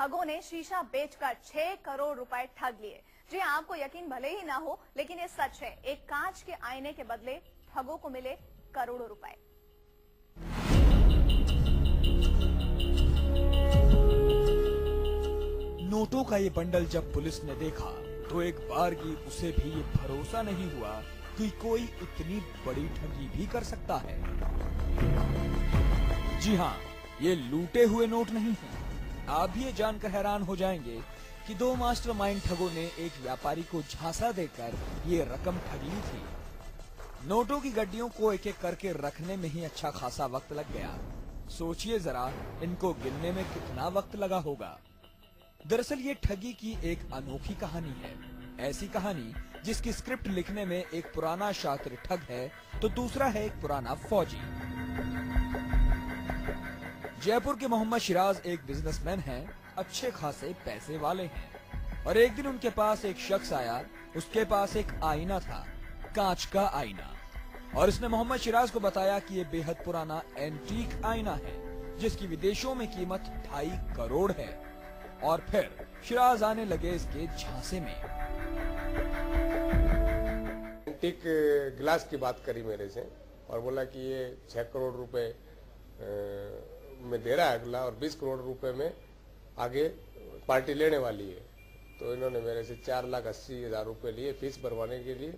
ठगों ने शीशा बेचकर 6 करोड़ रुपए ठग लिए। जी हाँ, आपको यकीन भले ही ना हो, लेकिन ये सच है। एक कांच के आईने के बदले ठगों को मिले करोड़ों रुपए। नोटों का ये बंडल जब पुलिस ने देखा तो एक बारगी उसे भी ये भरोसा नहीं हुआ कि कोई इतनी बड़ी ठगी भी कर सकता है। जी हाँ, ये लूटे हुए नोट नहीं हैं। आप भी ये जानकर हैरान हो जाएंगे कि दो मास्टरमाइंड ठगों ने एक व्यापारी को झांसा देकर ये रकम ठग ली थी। नोटों की गड्डियों को एक एक करके रखने में ही अच्छा खासा वक्त लग गया। सोचिए जरा, इनको गिनने में कितना वक्त लगा होगा। दरअसल ये ठगी की एक अनोखी कहानी है। ऐसी कहानी जिसकी स्क्रिप्ट लिखने में एक पुराना शातिर ठग है तो दूसरा है एक पुराना फौजी। जयपुर के मोहम्मद शिराज एक बिजनेसमैन हैं, अच्छे खासे पैसे वाले हैं। और एक दिन उनके पास एक शख्स आया। उसके पास एक आईना था, कांच का आईना, और इसने मोहम्मद शिराज को बताया कि ये बेहद पुराना एंटीक आईना है जिसकी विदेशों में कीमत 2.5 करोड़ है। और फिर शिराज आने लगे इसके झांसे में। एंटीक गिलास की बात करी मेरे से और बोला कि ये 6 करोड़ रुपए में दे रहा है अगला, और 20 करोड़ रुपए में आगे पार्टी लेने वाली है। तो इन्होंने मेरे से 4,80,000 रुपए लिए फीस भरवाने के लिए,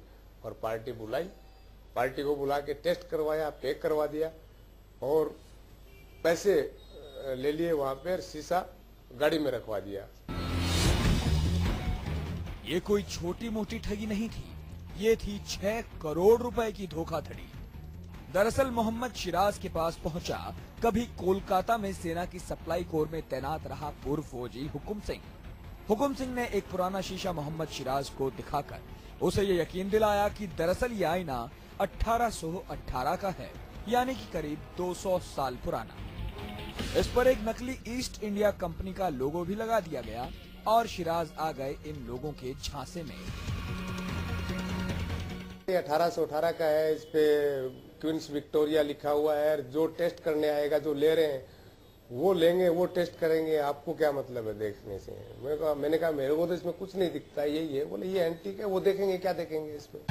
और पार्टी बुलाई। पार्टी को बुला के टेस्ट करवाया, पैक करवा दिया और पैसे ले लिए वहां पर, शीशा गाड़ी में रखवा दिया। ये कोई छोटी मोटी ठगी नहीं थी, ये थी 6 करोड़ रुपए की धोखाधड़ी। दरअसल मोहम्मद शिराज के पास पहुंचा कभी कोलकाता में सेना की सप्लाई कोर में तैनात रहा पूर्व फौजी हुकुम सिंह। हुकुम सिंह ने एक पुराना शीशा मोहम्मद शिराज को दिखाकर उसे ये यकीन दिलाया कि दरअसल ये आईना 1818 का है, यानी कि करीब 200 साल पुराना। इस पर एक नकली ईस्ट इंडिया कंपनी का लोगो भी लगा दिया गया और शिराज आ गए इन लोगों के झांसे में। 1818 का है, इस पे क्वींस विक्टोरिया लिखा हुआ है। जो टेस्ट करने आएगा, जो ले रहे हैं वो लेंगे, वो टेस्ट करेंगे, आपको क्या मतलब है देखने से। मैंने कहा मेरे को तो इसमें कुछ नहीं दिखता, यही है। बोले ये एंटीक है, वो देखेंगे, क्या देखेंगे इसमें।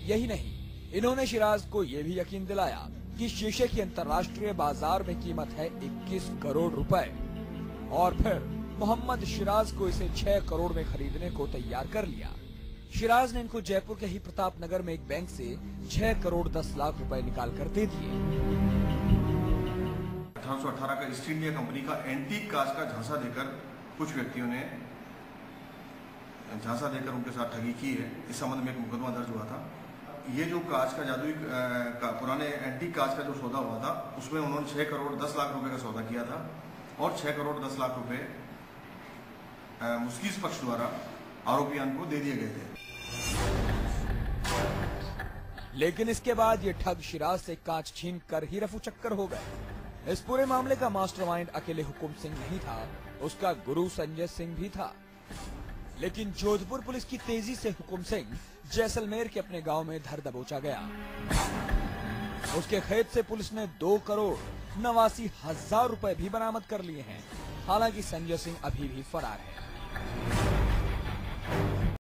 यही नहीं, इन्होंने शिराज को ये भी यकीन दिलाया कि शीशे की अंतर्राष्ट्रीय बाजार में कीमत है 21 करोड़ रुपए, और फिर मोहम्मद शिराज को इसे 6 करोड़ में खरीदने को तैयार कर लिया। शिराज ने इनको जयपुर के ही प्रताप नगर में एक बैंक से 6 करोड़ 10 लाख रुपए निकाल कर दे दिए। 1818 का ईस्ट इंडिया कंपनी का एंटीक कांच का झांसा देकर कुछ व्यक्तियों ने झांसा देकर उनके साथ ठगी की है। इस संबंध में एक मुकदमा दर्ज हुआ था। ये जो कांच का जादुई पुराने एंटीक कांच का जो सौदा हुआ था, उसमें उन्होंने 6 करोड़ 10 लाख रुपए का सौदा किया था, और 6 करोड़ 10 लाख रुपए मुस्किस पक्ष द्वारा आरोपियों को दे दिए गए थे। लेकिन इसके बाद ये ठग शिराज से कांच छीन कर ही रफू चक्कर हो गए। इस पूरे मामले का मास्टरमाइंड अकेले हुकुम सिंह नहीं था, उसका गुरु संजय सिंह भी था। लेकिन जोधपुर पुलिस की तेजी से हुकुम सिंह जैसलमेर के अपने गांव में धर दबोचा गया। उसके खेत से पुलिस ने 2 करोड़ 89,000 रुपए भी बरामद कर लिए हैं। हालांकि संजय सिंह अभी भी फरार है।